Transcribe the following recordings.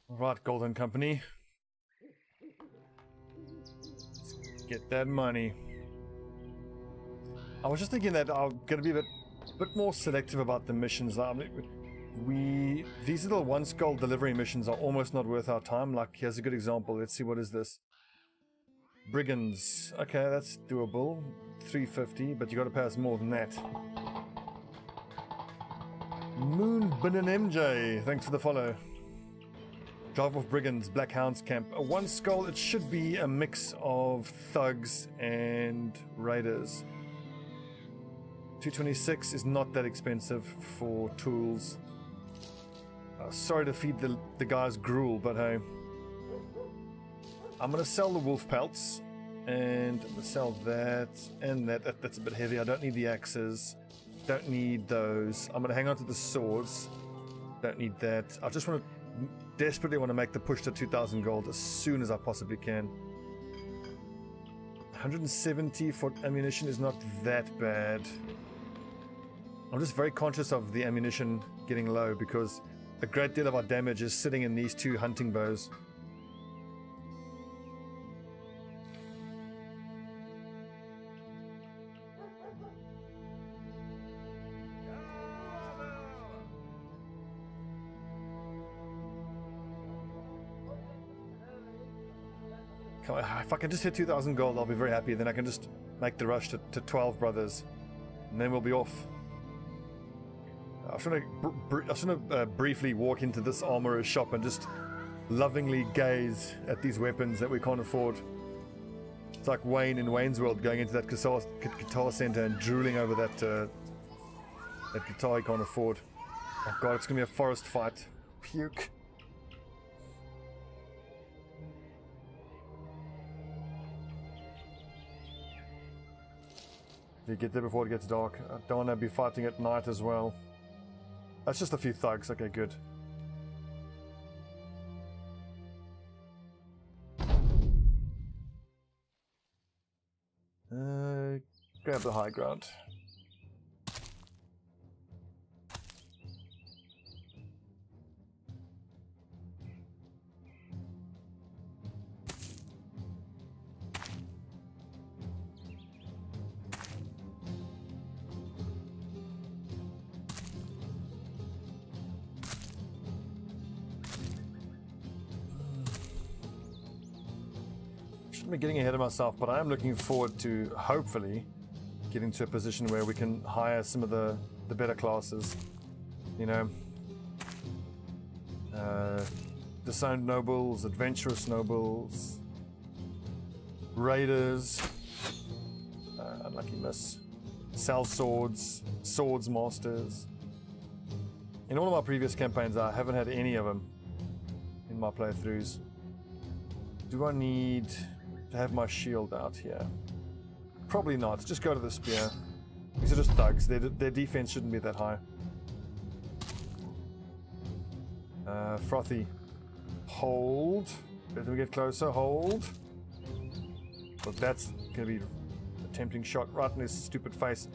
Right, Golden Company. Let's get that money. I was just thinking that I'm going to be a bit more selective about the missions. I mean, these little one skull delivery missions are almost not worth our time. Like, here's a good example. Let's see, what is this? Brigands. Okay, that's doable. 350, but you got to pay us more than that. Moonbin and MJ, thanks for the follow. Drive off Brigands, Black Hounds camp. A one skull, it should be a mix of thugs and raiders. 226 is not that expensive for tools. Sorry to feed the guy's gruel, but hey. I'm going to sell the wolf pelts, and I'm going to sell that and that. That's a bit heavy. I don't need the axes. Don't need those. I'm going to hang on to the swords. Don't need that. I just desperately want to make the push to 2,000 gold as soon as I possibly can. 170 for ammunition is not that bad. I'm just very conscious of the ammunition getting low because a great deal of our damage is sitting in these two hunting bows. If I can just hit 2,000 gold, I'll be very happy. Then I can just make the rush to 12 brothers, and then we'll be off. I was going to briefly walk into this armorer's shop and just lovingly gaze at these weapons that we can't afford. It's like Wayne in Wayne's World going into that guitar center and drooling over that guitar he can't afford. Oh god, it's going to be a forest fight. Puke. You get there before it gets dark. I don't want to be fighting at night as well. That's just a few thugs. Okay, good. Grab the high ground. Be getting ahead of myself, but I am looking forward to hopefully getting to a position where we can hire some of the better classes, you know, disowned nobles, adventurous nobles, raiders, unlucky miss, sell swords, swords masters. In all of my previous campaigns I haven't had any of them in my playthroughs. Do I need to have my shield out here? Probably not. Just go to the spear. These are just thugs. Their defense shouldn't be that high. Frothy. Hold. Let me get closer. Hold. But that's going to be a tempting shot right in his stupid face.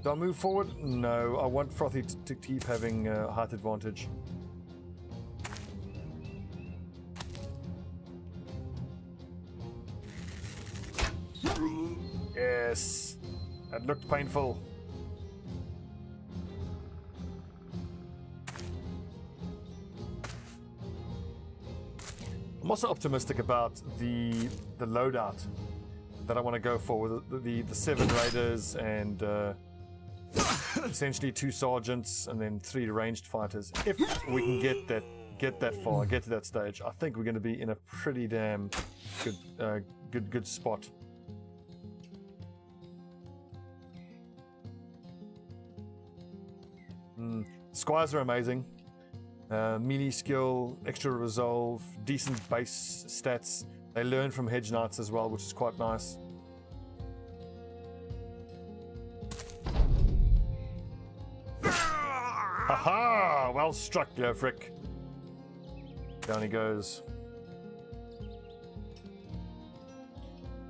Do I move forward? No. I want Frothy to keep having height advantage. Yes, that looked painful. I'm also optimistic about the loadout that I want to go for, the 7 raiders and essentially 2 sergeants and then 3 ranged fighters. If we can get that far, get to that stage, I think we're going to be in a pretty damn good spot. Squires are amazing. Melee skill, extra resolve, decent base stats. They learn from hedge knights as well, which is quite nice. Haha! Well struck, Leofric. Down he goes.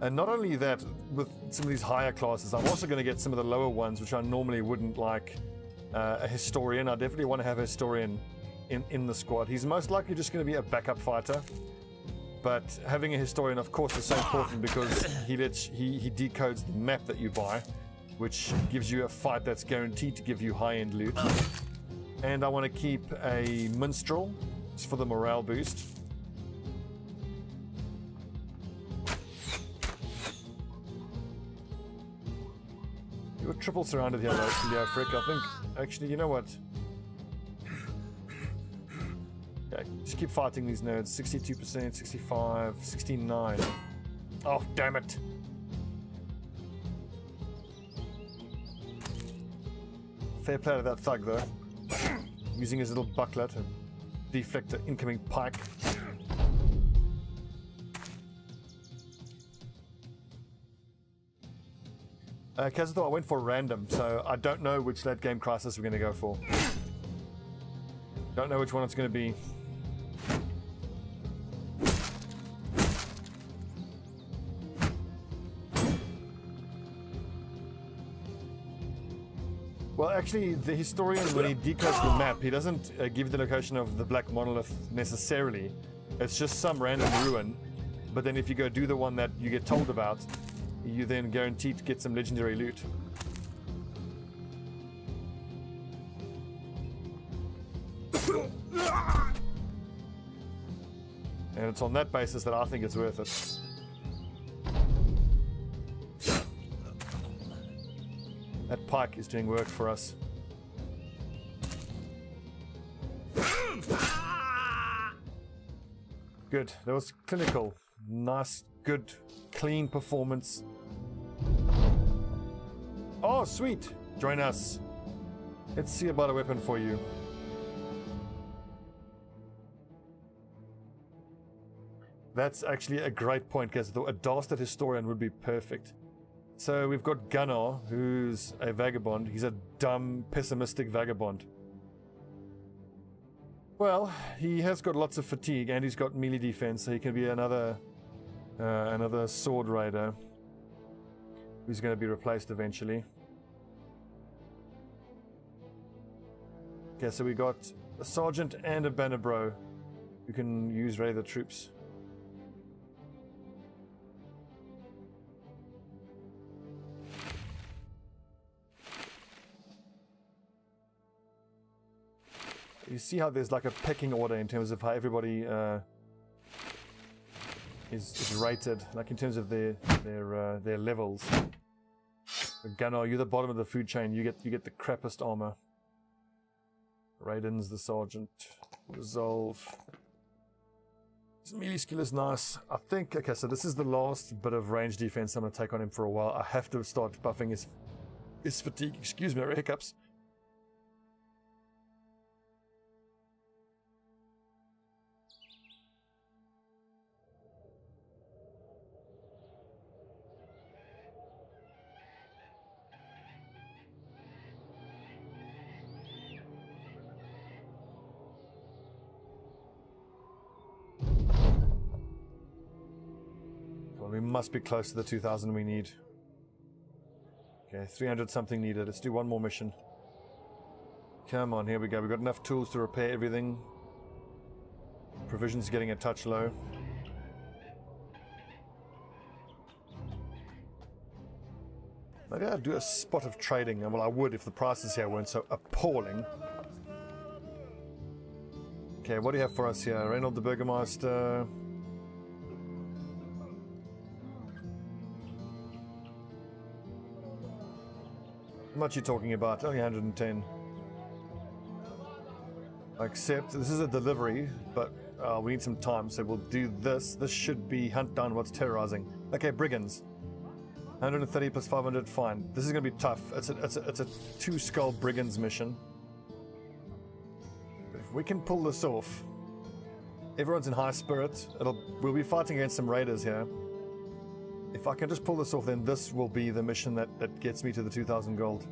And not only that, with some of these higher classes, I'm also going to get some of the lower ones, which I normally wouldn't like. A historian. I definitely want to have a historian in the squad. He's most likely just going to be a backup fighter. But having a historian, of course, is so important because he decodes the map that you buy, which gives you a fight that's guaranteed to give you high-end loot. And I want to keep a minstrel just for the morale boost. You were triple surrounded here, Leo Frick. I think, actually, you know what? Okay, just keep fighting these nerds. 62%, 65, 69. Oh, damn it. Fair play to that thug, though. Using his little buckler to deflect the incoming pike. Kazuto, I went for random, so I don't know which late game crisis we're going to go for. Don't know which one it's going to be. Well, actually, the historian, when he decodes the map, he doesn't give the location of the Black Monolith necessarily. It's just some random ruin. But then if you go do the one that you get told about, you then guaranteed to get some legendary loot. And it's on that basis that I think it's worth it. That pike is doing work for us. Good. That was clinical. Nice, good, clean performance. Oh, sweet. Join us. Let's see about a weapon for you. That's actually a great point, because a dastard historian would be perfect. So we've got Gunnar, who's a vagabond. He's a dumb, pessimistic vagabond. Well, he has got lots of fatigue, and he's got melee defense, so he can be another sword raider who's going to be replaced eventually. Okay, so we got a sergeant and a banner bro who can use raider troops. You see how there's like a pecking order in terms of how everybody is rated, like in terms of their levels. Gunnar, you're the bottom of the food chain. You get the crappiest armor. Raiden's the sergeant. Resolve. His melee skill is nice. I think. Okay, so this is the last bit of range defense I'm gonna take on him for a while. I have to start buffing his fatigue. Excuse me, hiccups. We must be close to the 2,000 we need. Okay, 300 something needed. Let's do one more mission. Come on, here we go. We've got enough tools to repair everything. Provisions getting a touch low. Maybe I'd do a spot of trading. Well, I would if the prices here weren't so appalling. Okay, what do you have for us here? Reynold the Burgomaster. How much are you talking about? Only 110. Except this is a delivery, but we need some time, so we'll do this. This should be hunt down what's terrorizing. Okay, brigands. 130 plus 500, fine. This is going to be tough. It's a 2-skull brigands mission. But if we can pull this off, everyone's in high spirit. We'll be fighting against some raiders here. If I can just pull this off, then this will be the mission that gets me to the 2,000 gold.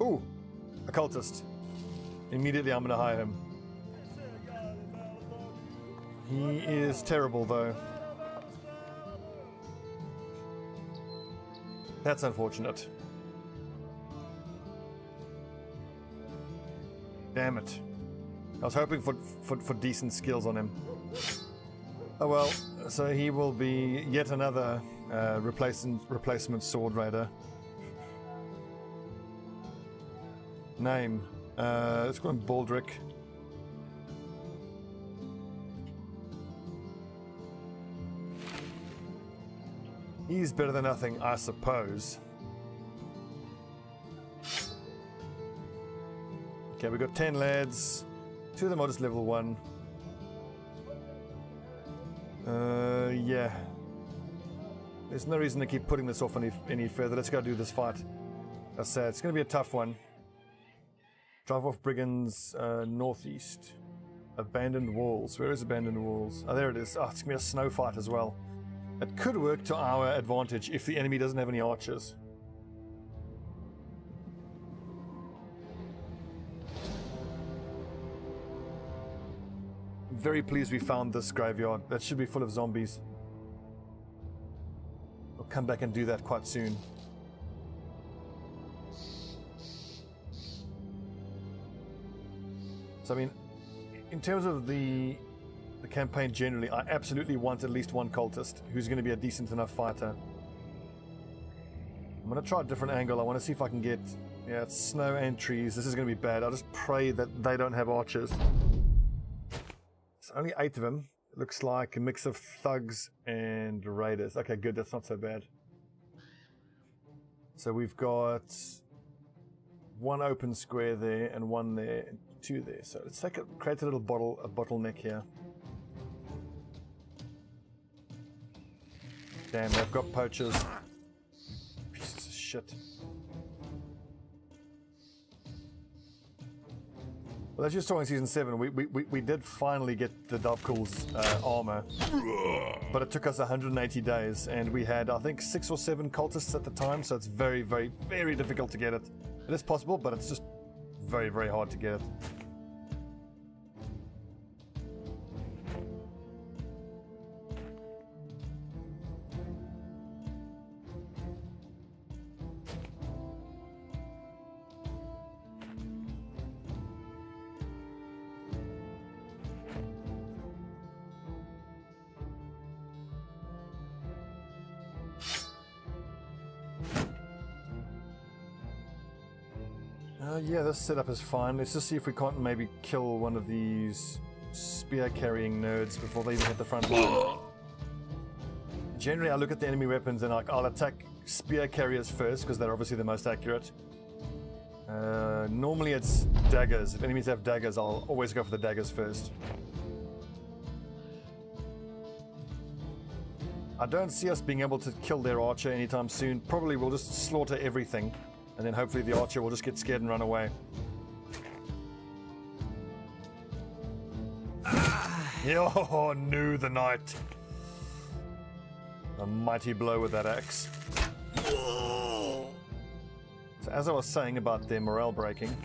Ooh, occultist. Immediately I'm gonna hire him. He is terrible, though. That's unfortunate. Damn it. I was hoping for decent skills on him. Oh well, so he will be yet another replacement sword raider. Name. Let's go on Baldric. He's better than nothing, I suppose. Okay, we've got 10 lads. 2 of them are just level 1. Yeah. There's no reason to keep putting this off any further. Let's go do this fight. That's sad. It's going to be a tough one. Drive off brigands northeast. Abandoned walls. Where is abandoned walls? Oh, there it is. Oh, it's going to be a snow fight as well. It could work to our advantage if the enemy doesn't have any archers. I'm very pleased we found this graveyard. That should be full of zombies. We'll come back and do that quite soon. So I mean, in terms of the campaign generally, I absolutely want at least one cultist who's going to be a decent enough fighter. I'm going to try a different angle. I want to see if I can get... Yeah, it's snow and trees. This is going to be bad. I'll just pray that they don't have archers. It's only 8 of them. It looks like a mix of thugs and raiders. Okay, good. That's not so bad. So we've got 1 open square there and 1 there and 2 there. So let's create a little bottleneck here. Damn, they've got poachers. Pieces of shit. Well, as you saw in Season 7, we did finally get the Dovkul's armor. But it took us 180 days, and we had, I think, 6 or 7 cultists at the time, so it's very, very, very difficult to get it. It is possible, but it's just very, very hard to get it. Yeah, this setup is fine. Let's just see if we can't maybe kill one of these spear-carrying nerds before they even hit the front line. Generally, I look at the enemy weapons and I'll attack spear carriers first because they're obviously the most accurate. Normally it's daggers. If enemies have daggers, I'll always go for the daggers first. I don't see us being able to kill their archer anytime soon. Probably we'll just slaughter everything. And then hopefully the archer will just get scared and run away. Oh, no, the knight. A mighty blow with that axe. So as I was saying about their morale breaking.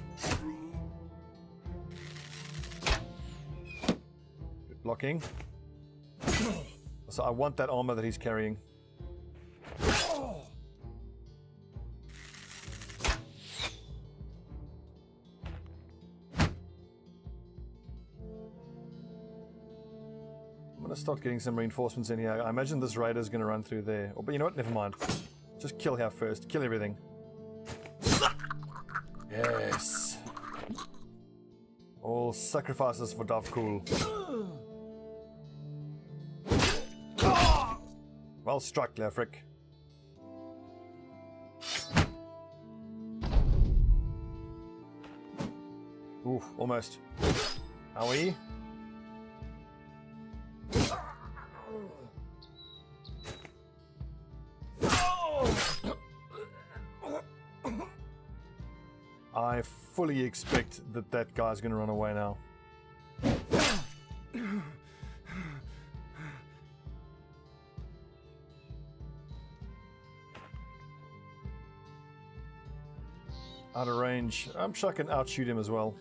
Good blocking. So I want that armor that he's carrying. Start getting some reinforcements in here. I imagine this raider is going to run through there. Oh, but you know what? Never mind. Just kill here first. Kill everything. Yes. All sacrifices for Dovkul. Well struck, Lefric. Ooh, almost. Are we? I fully expect that that guy's going to run away now. Out of range. I'm sure I can outshoot him as well.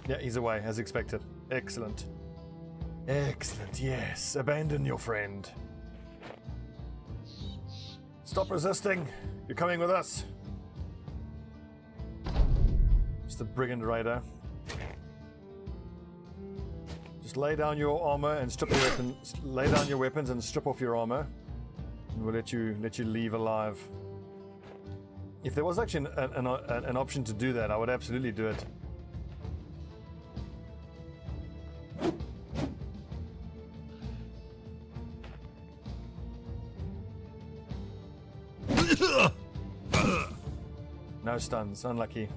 Yeah, he's away, as expected. Excellent. Excellent, yes. Abandon your friend. Stop resisting. You're coming with us. It's the Brigand Raider. Just lay down your armor and strip your weapons. Lay down your weapons and strip off your armor. And we'll let you leave alive. If there was actually an option to do that, I would absolutely do it. No stuns, unlucky.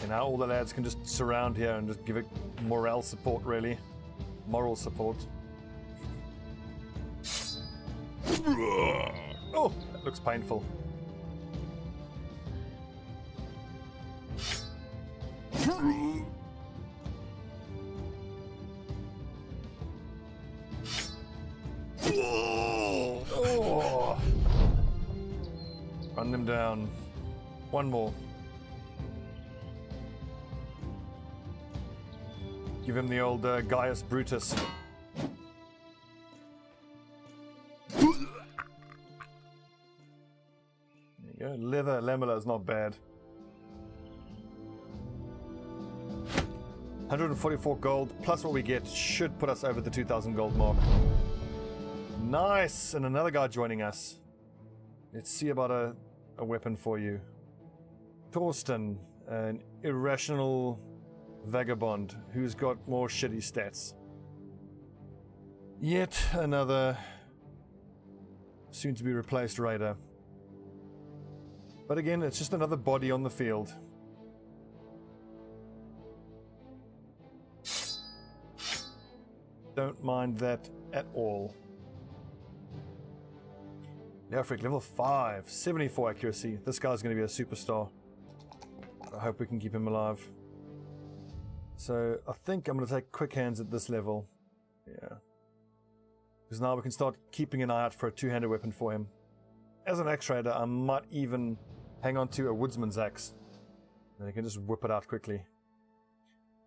And now all the lads can just surround here and just give it morale support, really. Moral support. Oh, that looks painful. Oh. Run them down. One more. Give him the old Gaius Brutus. There you go. Leather lamella is not bad. 144 gold plus what we get should put us over the 2,000 gold mark. Nice! And another guy joining us. Let's see about a weapon for you. Torsten, an irrational vagabond who's got more shitty stats. Yet another soon to be replaced raider. But again, it's just another body on the field. Don't mind that at all. Leofric, level 5, 74 accuracy. This guy's going to be a superstar. I hope we can keep him alive. So I think I'm going to take quick hands at this level. Yeah. Because now we can start keeping an eye out for a two-handed weapon for him. As an axe raider, I might even hang on to a woodsman's axe. And you can just whip it out quickly.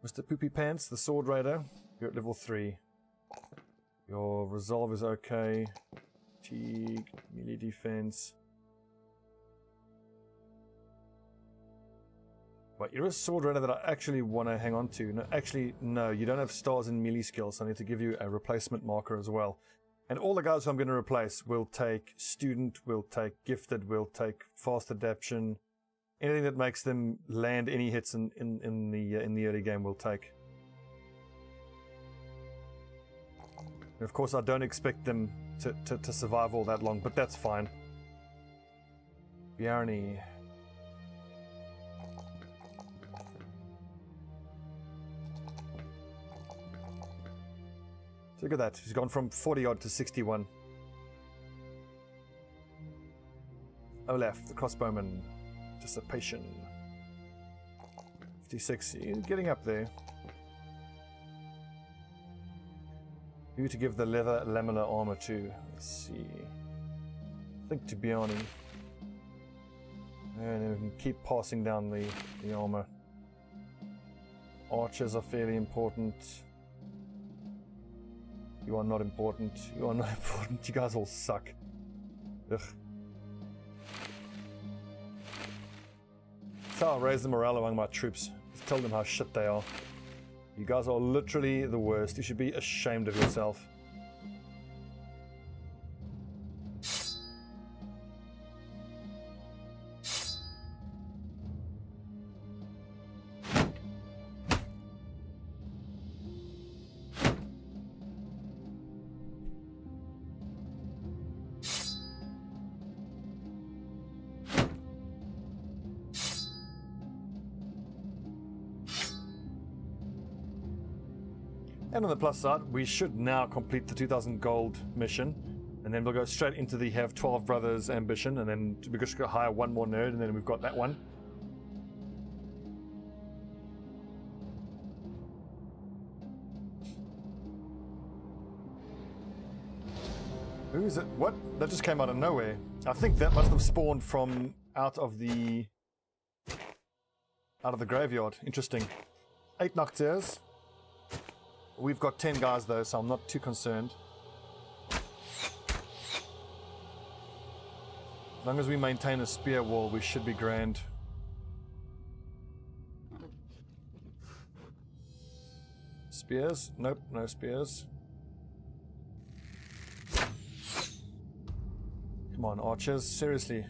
Mr. Poopy Pants, the sword raider, you're at level 3. Your resolve is okay. Fatigue, melee defense. But you're a sword raider that I actually want to hang on to. No, actually, no, you don't have stars in melee skills, so I need to give you a replacement marker as well. And all the guys who I'm going to replace will take student, will take gifted, will take fast adaptation. Anything that makes them land any hits in the early game will take. And of course, I don't expect them to survive all that long, but that's fine. Bjarni. Look at that, he's gone from 40 odd to 61. Olaf, the crossbowman. Dissipation. 56, he's getting up there. Who to give the leather lamellar armor to? Let's see. I think to Bjarni. And then we can keep passing down the armor. Archers are fairly important. You are not important. You are not important. You guys all suck. Ugh. So I'll raise the morale among my troops. Just tell them how shit they are. You guys are literally the worst. You should be ashamed of yourself. And on the plus side, we should now complete the 2,000 gold mission, and then we'll go straight into the have 12 brothers ambition, and then we just go hire one more nerd, and then we've got that one. Who is it? What? That just came out of nowhere. I think that must have spawned from out of the graveyard. Interesting. 8 Noctiers. We've got 10 guys though, so I'm not too concerned. As long as we maintain a spear wall, we should be grand. Spears? Nope, no spears. Come on, archers, seriously.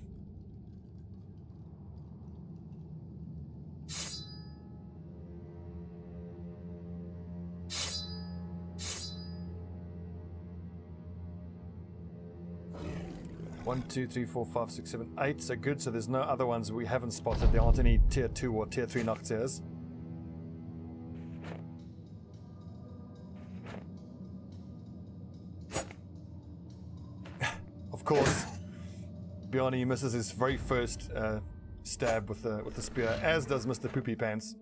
One, two, three, four, five, six, seven, 8. So good. So there's no other ones we haven't spotted. There aren't any tier 2 or tier 3 Noctiers. Of course, Bjarni misses his very first stab with the spear, as does Mr. Poopy Pants.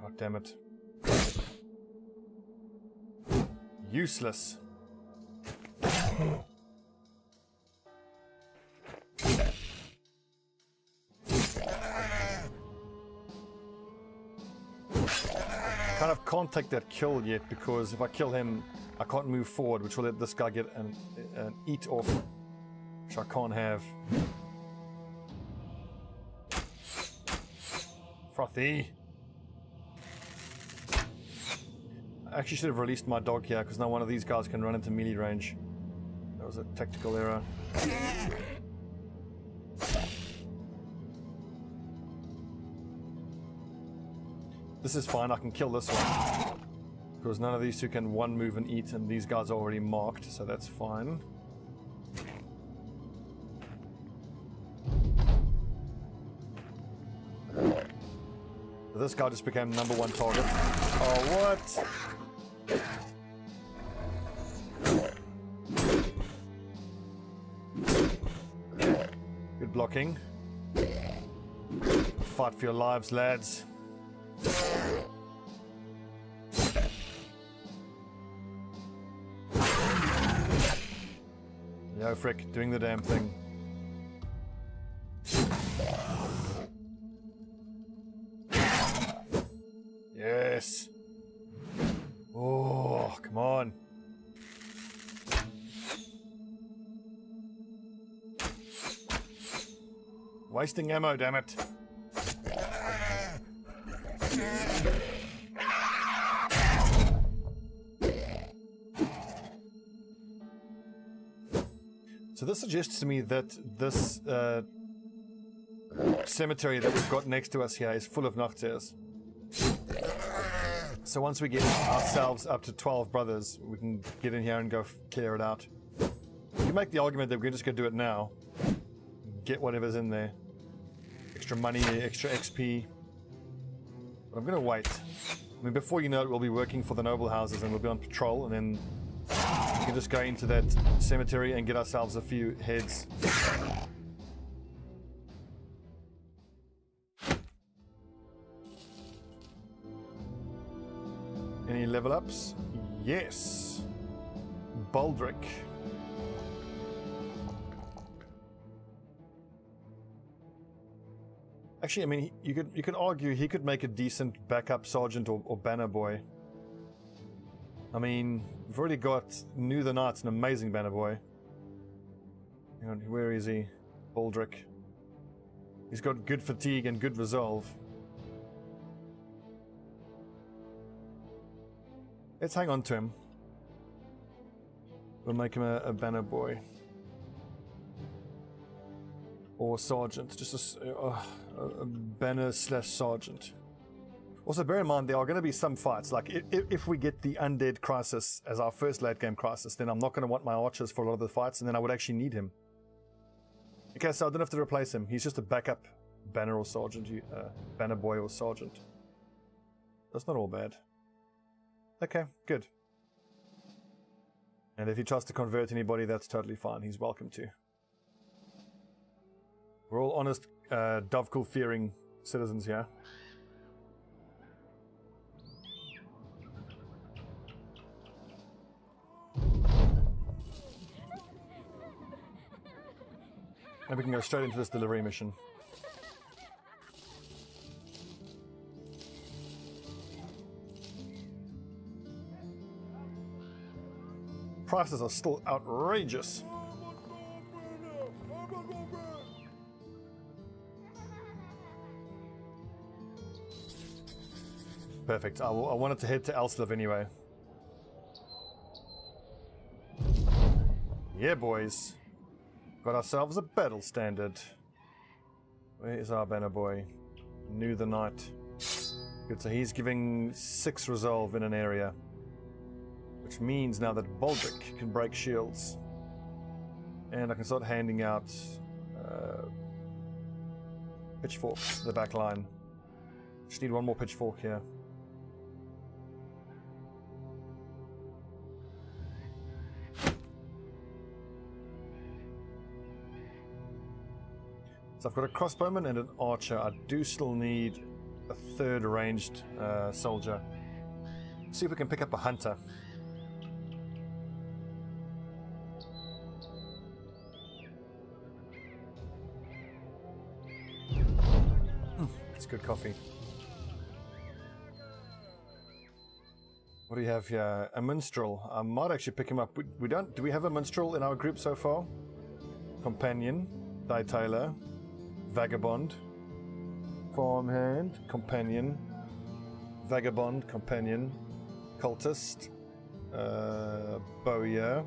God damn it. Useless. Kind of can't take that kill yet, because if I kill him I can't move forward, which will let this guy get an eat off, which I can't have. Frothy. I actually should have released my dog here, because now one of these guys can run into melee range. That was a tactical error. This is fine, I can kill this one. Because none of these two can one move and eat, and these guys are already marked, so that's fine. This guy just became number 1 target. Oh, what? Good blocking. Fight for your lives, lads. Yo, frick, doing the damn thing. Yes. Oh, come on. Wasting ammo, damn it. So this suggests to me that this cemetery that we've got next to us here is full of Noctiers. So once we get ourselves up to 12 brothers, we can get in here and go clear it out. You can make the argument that we're just going to do it now. Get whatever's in there. Extra money, extra XP. But I'm going to wait. I mean, before you know it, we'll be working for the noble houses and we'll be on patrol, and then we can just go into that cemetery and get ourselves a few heads. Any level ups? Yes. Baldric. Actually, I mean, you could argue he could make a decent backup sergeant or banner boy. I mean, we've already got New the Knight's an amazing banner boy. Hang on, where is he? Baldric. He's got good fatigue and good resolve. Let's hang on to him. We'll make him a banner boy. Or sergeant. Just a banner / sergeant. Also, bear in mind, there are going to be some fights. Like, if we get the undead crisis as our first late game crisis, then I'm not going to want my archers for a lot of the fights, and then I would actually need him. Okay, so I don't have to replace him. He's just a backup banner or sergeant, banner boy or sergeant. That's not all bad. Okay, good. And if he tries to convert anybody, that's totally fine. He's welcome to. We're all honest, Dovecool-fearing citizens here. And we can go straight into this delivery mission. Prices are still outrageous. Perfect. I wanted to head to Elslav anyway. Yeah, boys. Got ourselves a battle standard. Where is our banner boy? Knew the knight. Good, so he's giving 6 resolve in an area. Which means now that Baldric can break shields. And I can start handing out pitchforks to the back line. Just need one more pitchfork here. So I've got a crossbowman and an archer. I do still need a 3rd ranged soldier. Let's see if we can pick up a hunter. It's good coffee. What do you have here? A minstrel. I might actually pick him up. We don't. Do we have a minstrel in our group so far? Companion, Tailor, Vagabond, Farmhand, Companion, Vagabond, Companion, Cultist, Bowyer,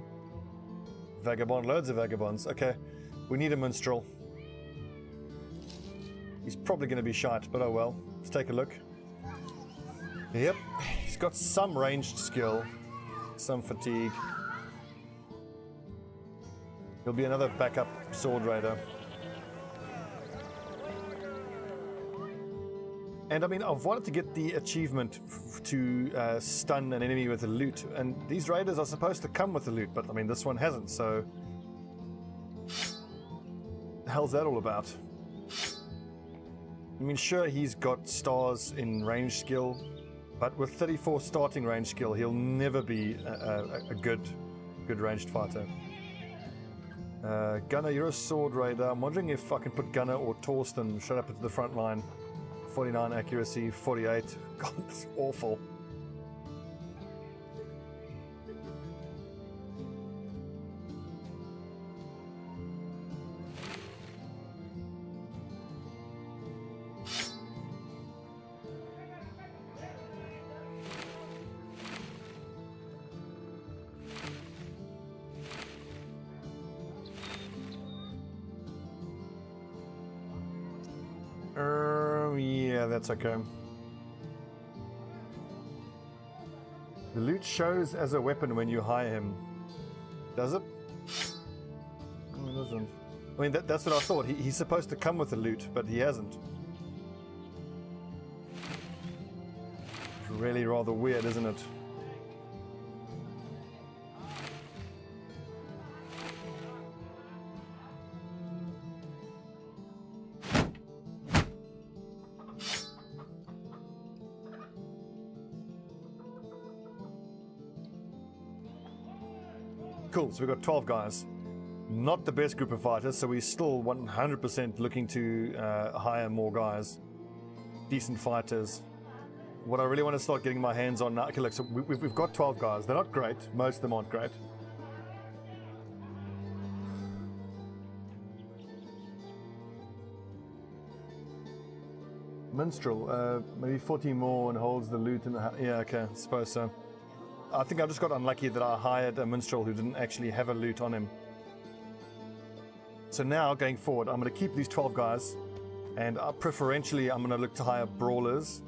Vagabond, loads of Vagabonds. Okay, we need a minstrel. He's probably going to be shite, but oh well. Let's take a look. Yep, he's got some ranged skill, some fatigue. He'll be another backup sword raider. And I mean, I've wanted to get the achievement to stun an enemy with a loot, and these raiders are supposed to come with a loot, but I mean, this one hasn't, so... The hell's that all about? I mean, sure, he's got stars in range skill, but with 34 starting range skill, he'll never be a good ranged fighter. Gunner, you're a sword raider. I'm wondering if I can put Gunner or Torsten straight up into the front line. 49 accuracy, 48. God, that's awful. Yeah, that's okay. The loot shows as a weapon when you hire him. Does it? No, it doesn't. I mean, that's what I thought. He's supposed to come with the loot, but he hasn't. It's really rather weird, isn't it? Cool, so we've got 12 guys. Not the best group of fighters, so we're still 100% looking to hire more guys. Decent fighters. What I really want to start getting my hands on now... Okay, look, so we've got 12 guys. They're not great. Most of them aren't great. Minstrel, maybe 40 more and holds the loot in the house. Yeah, okay, I suppose so. I think I just got unlucky that I hired a minstrel who didn't actually have a loot on him. So now, going forward, I'm going to keep these 12 guys, and preferentially I'm going to look to hire brawlers,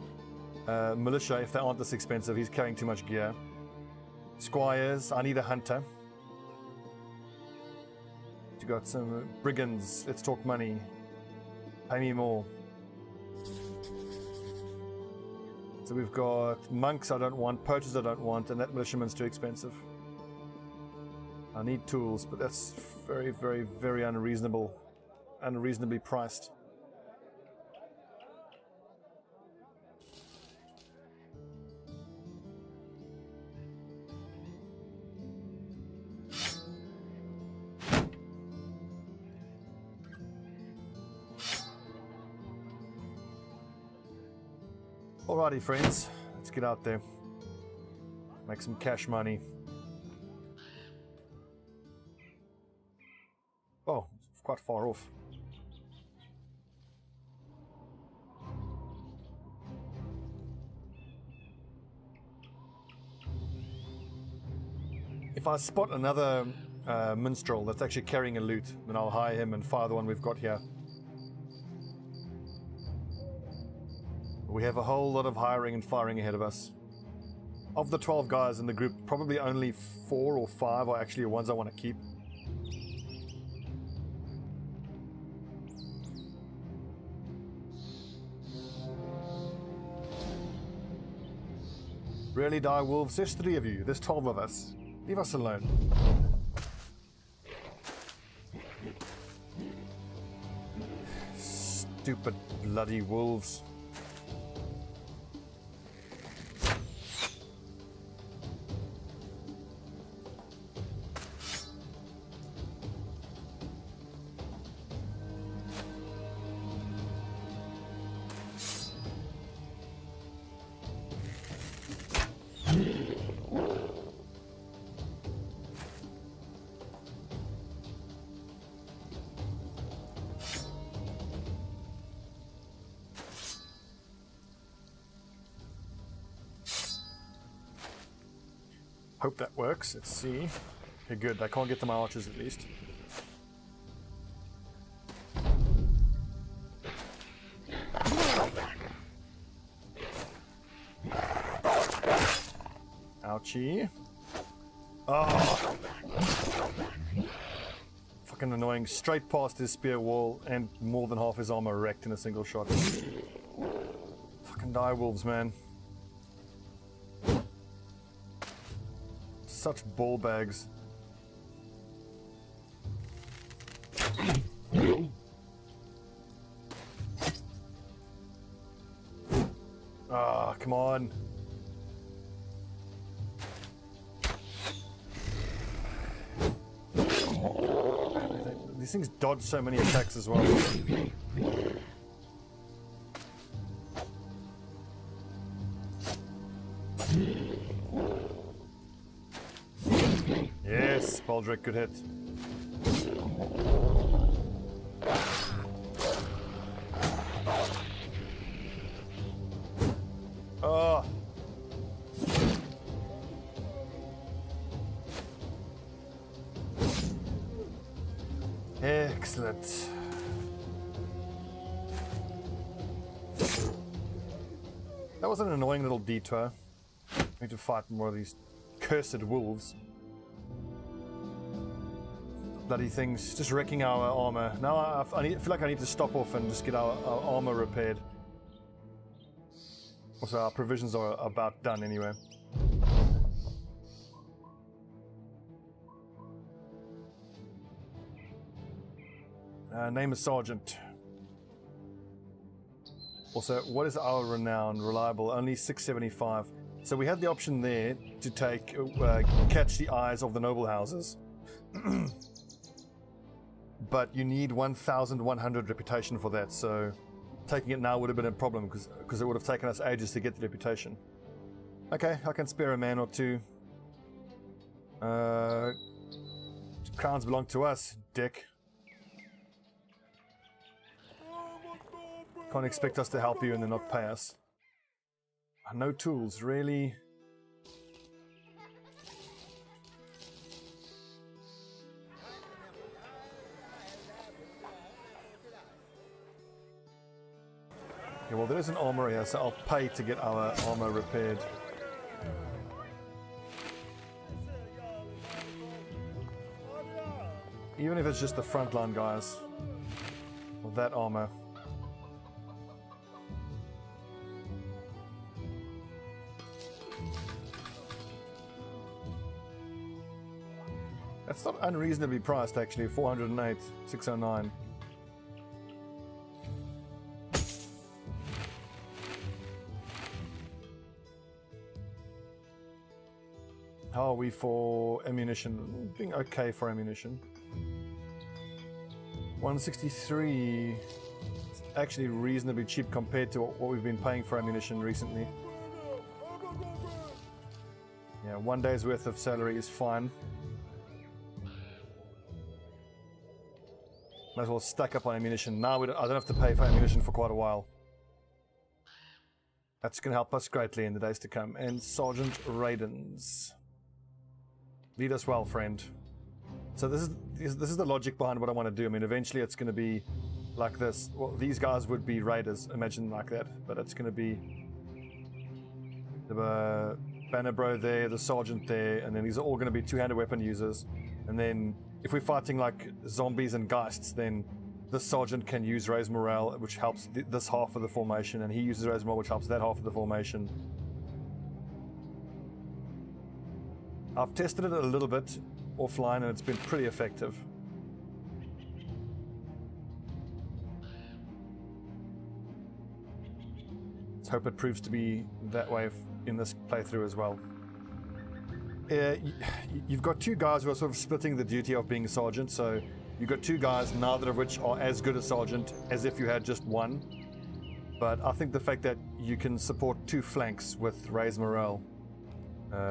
militia if they aren't this expensive. He's carrying too much gear. Squires, I need a hunter. You got some brigands, let's talk money. Pay me more. So we've got monks I don't want, poachers I don't want, and that militiaman's too expensive. I need tools, but that's very, very, very unreasonably priced. Alrighty, friends. Let's get out there. Make some cash money. Oh, it's quite far off. If I spot another minstrel that's actually carrying a loot, then I'll hire him and fire the one we've got here. We have a whole lot of hiring and firing ahead of us. Of the 12 guys in the group, probably only 4 or 5 are actually the ones I want to keep. Really, die wolves? There's 3 of you. There's 12 of us. Leave us alone. Stupid bloody wolves. Hope that works. Let's see. Okay, good. I can't get to my archers at least. Ouchie. Oh! Fucking annoying. Straight past his spear wall and more than half his armor wrecked in a single shot. Fucking die wolves, man. Such ball bags. Ah, come on. These things dodge so many attacks as well. Yes, Baldric, good hit. Oh. Excellent. That was an annoying little detour. I need to fight more of these cursed wolves. Bloody things, just wrecking our armor. Now I feel like I need to stop off and just get our armor repaired. Also, our provisions are about done anyway. Name a sergeant. Also, what is our renown? Reliable, only 675. So we had the option there to take catch the eyes of the noble houses. But you need 1,100 reputation for that, so taking it now would have been a problem because it would have taken us ages to get the reputation. Okay, I can spare a man or two. Crowns belong to us, dick. Can't expect us to help you and then not pay us. No tools, really? Okay, well, there is an armor here, so I'll pay to get our armor repaired. Even if it's just the frontline guys with that armor. That's not unreasonably priced, actually. 408, 609. How are we for ammunition? Being okay for ammunition. 163. actually reasonably cheap compared to what we've been paying for ammunition recently. Yeah, 1 day's worth of salary is fine. Might as well stack up on ammunition. Now I don't have to pay for ammunition for quite a while. That's going to help us greatly in the days to come. And Sergeant Raidens. Lead us well, friend. So this is the logic behind what I want to do. I mean, eventually it's going to be like this. Well, these guys would be raiders, imagine like that. But it's going to be the banner bro there, the sergeant there, and then these are all going to be two-handed weapon users. And then if we're fighting like zombies and geists, then this sergeant can use raise morale, which helps this half of the formation, and he uses raise morale, which helps that half of the formation. I've tested it a little bit offline, and it's been pretty effective. Let's hope it proves to be that way in this playthrough as well. You've got two guys who are sort of splitting the duty of being a sergeant, so you've got two guys, neither of which are as good a sergeant as if you had just one. But I think the fact that you can support two flanks with raise morale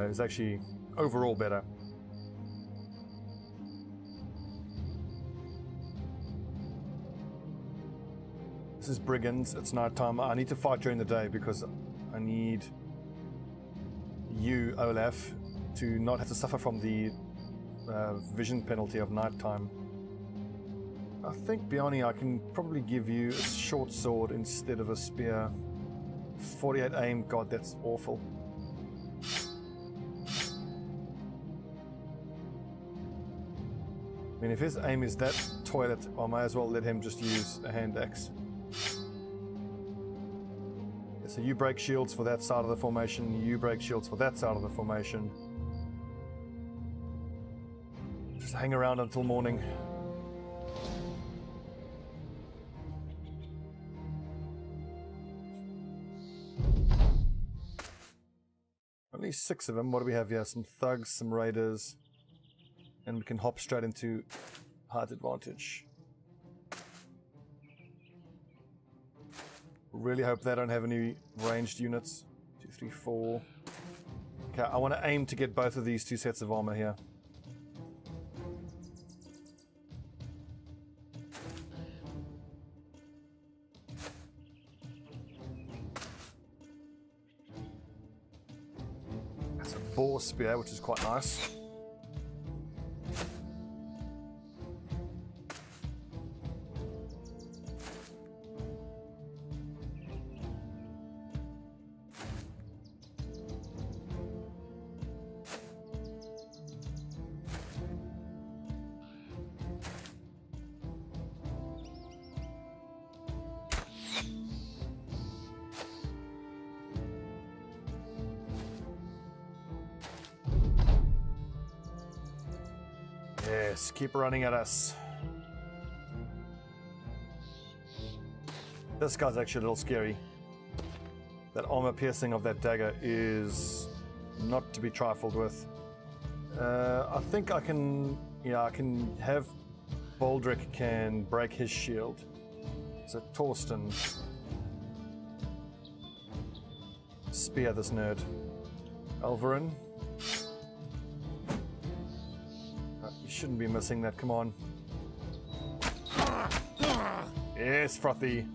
is actually overall better. This is brigands, it's night time. I need to fight during the day because I need you, Olaf, to not have to suffer from the vision penalty of nighttime. I think, Bjarni, I can probably give you a short sword instead of a spear. 48 aim, god, that's awful. I mean, if his aim is that toilet, I may as well let him just use a hand axe. So you break shields for that side of the formation, you break shields for that side of the formation. Just hang around until morning. At least 6 of them. What do we have here? Some thugs, some raiders, and we can hop straight into height advantage. Really hope they don't have any ranged units. 2, 3, 4. Okay, I want to aim to get both of these 2 sets of armor here. That's a boar spear, which is quite nice. Yes, keep running at us. This guy's actually a little scary. That armor piercing of that dagger is not to be trifled with. I think I can, yeah, I can have Baldric can break his shield. So Torsten, spear this nerd. Elverin. You shouldn't be missing that, come on. Yes, Frothy.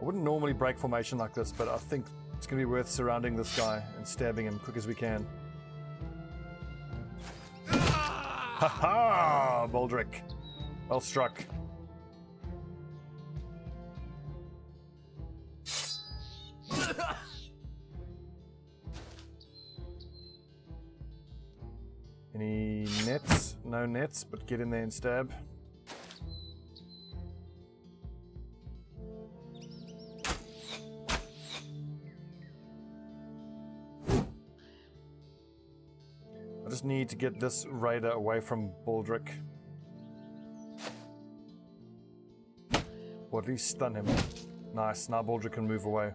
I wouldn't normally break formation like this, but I think it's going to be worth surrounding this guy and stabbing him quick as we can. Ha ha! Baldric. Well struck. Any nets? No nets, but get in there and stab. I just need to get this raider away from Baldric. Or at least stun him. Nice, now Baldric can move away.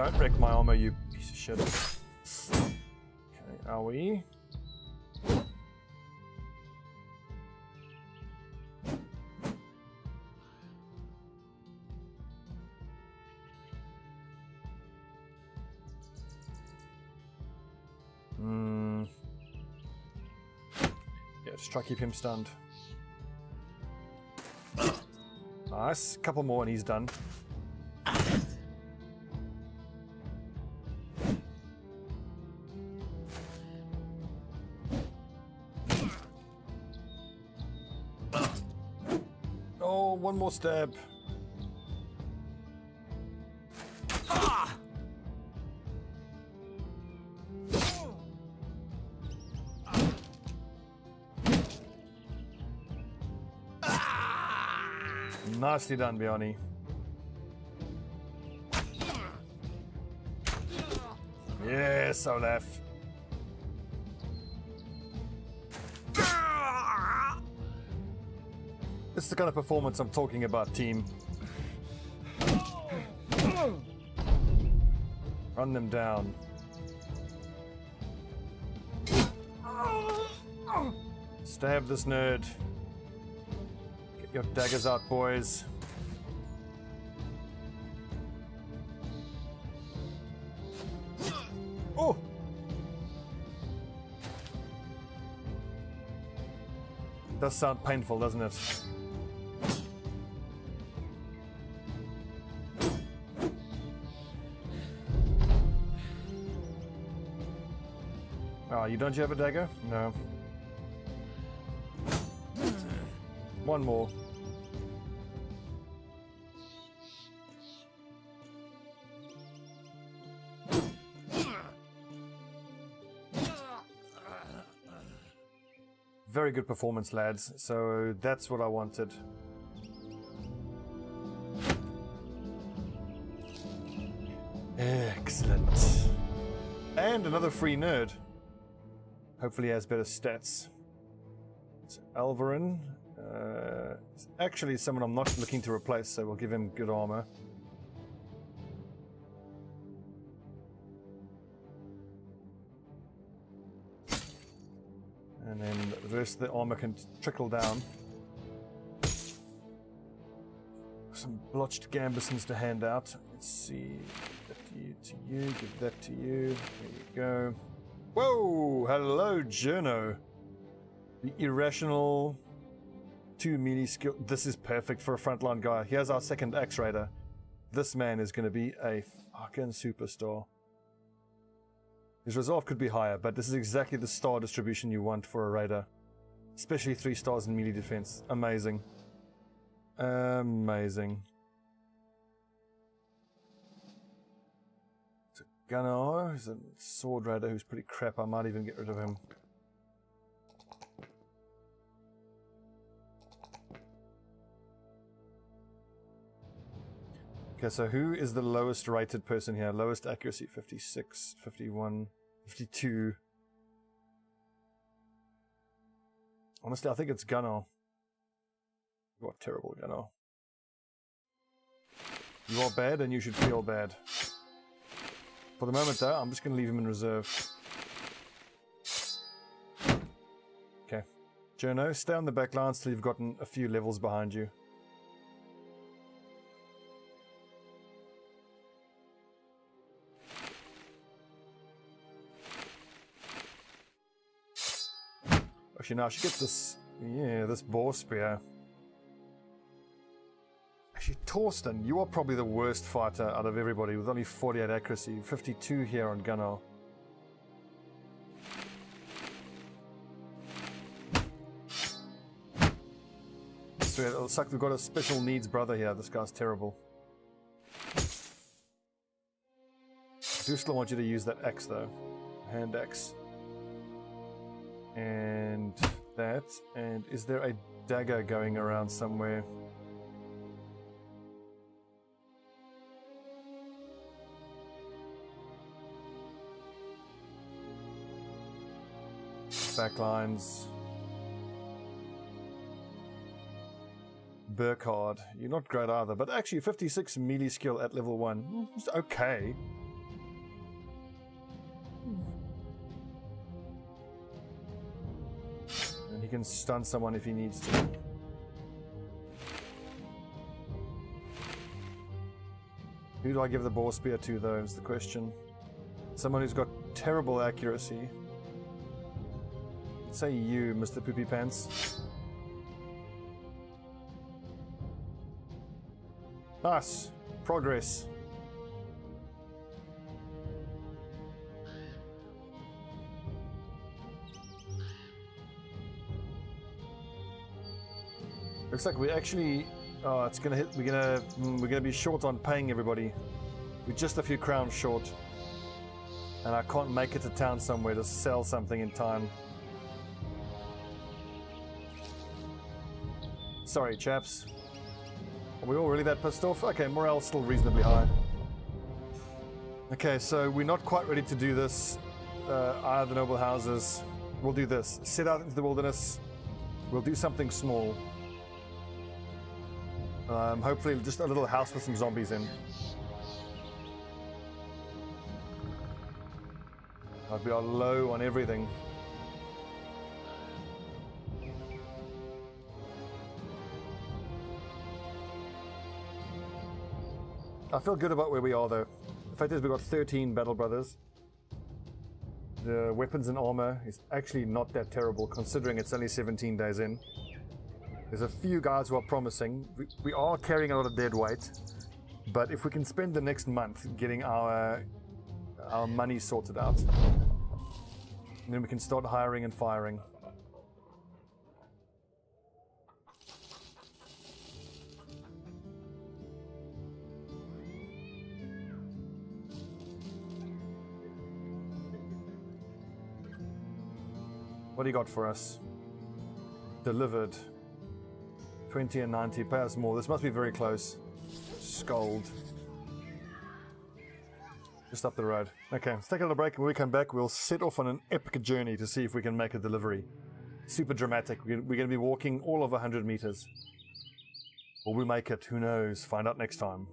Don't wreck my armor, you piece of shit. Okay, are we? Yeah, just try to keep him stunned. Nice. Couple more and he's done. Oh, one more stab. Nicely done, Bioni. Yes, Olaf. This is the kind of performance I'm talking about, team. Run them down. Stab this nerd. Get your daggers out, boys. Oh! Does sound painful, doesn't it? Oh, don't you have a dagger? No. One more. Very good performance, lads. So that's what I wanted. Excellent. And another free nerd. Hopefully he has better stats. So Alvarin. It's actually someone I'm not looking to replace, so we'll give him good armor. And then the rest of the armor can trickle down. Some blotched gambesons to hand out. Let's see. Give that to you, give that to you. There you go. Whoa! Hello, Journo. The irrational 2 melee skill. This is perfect for a frontline guy. Here's our second Axe Raider. This man is going to be a fucking superstar. His resolve could be higher, but this is exactly the star distribution you want for a Raider. Especially 3 stars in melee defense. Amazing. Amazing. So Gunnar is a sword Raider who's pretty crap. I might even get rid of him. Okay, so who is the lowest rated person here? Lowest accuracy, 56, 51, 52. Honestly, I think it's Gunnar. You are terrible, Gunnar. You are bad and you should feel bad. For the moment though, I'm just going to leave him in reserve. Okay. Journo, stay on the back lines till you've gotten a few levels behind you. Actually, now I should get this, this boar spear. Actually, Torsten, you are probably the worst fighter out of everybody with only 48 accuracy, 52 here on Gunnar. So it looks like we've got a special needs brother here. This guy's terrible. I do still want you to use that axe though. Hand axe. And that. And is there a dagger going around somewhere? Backlines. Burkhard. You're not great either, but actually 56 melee skill at level 1. It's okay. He can stun someone if he needs to. Who do I give the boar spear to, though, is the question. Someone who's got terrible accuracy. Let's say you, Mr. Poopy Pants. Nice. Progress. Looks like we actually, it's gonna hit. We're gonna be short on paying everybody. We're just a few crowns short, and I can't make it to town somewhere to sell something in time. Sorry, chaps. Are we all really that pissed off? Okay, morale's still reasonably high. Okay, so we're not quite ready to do this. Eye of the Noble Houses. We'll do this. Set out into the wilderness. We'll do something small. Hopefully just a little house with some zombies in. We are low on everything. I feel good about where we are, though. The fact is we've got 13 Battle Brothers. The weapons and armor is actually not that terrible, considering it's only 17 days in. There's a few guys who are promising. We are carrying a lot of dead weight, but if we can spend the next month getting our money sorted out, then we can start hiring and firing. What do you got for us? Delivered. 20 and 90, pay us more. This must be very close. Scold. Just up the road. Okay, let's take a little break. When we come back, we'll set off on an epic journey to see if we can make a delivery. Super dramatic. We're going to be walking all of 100 meters. Will we make it? Who knows? Find out next time.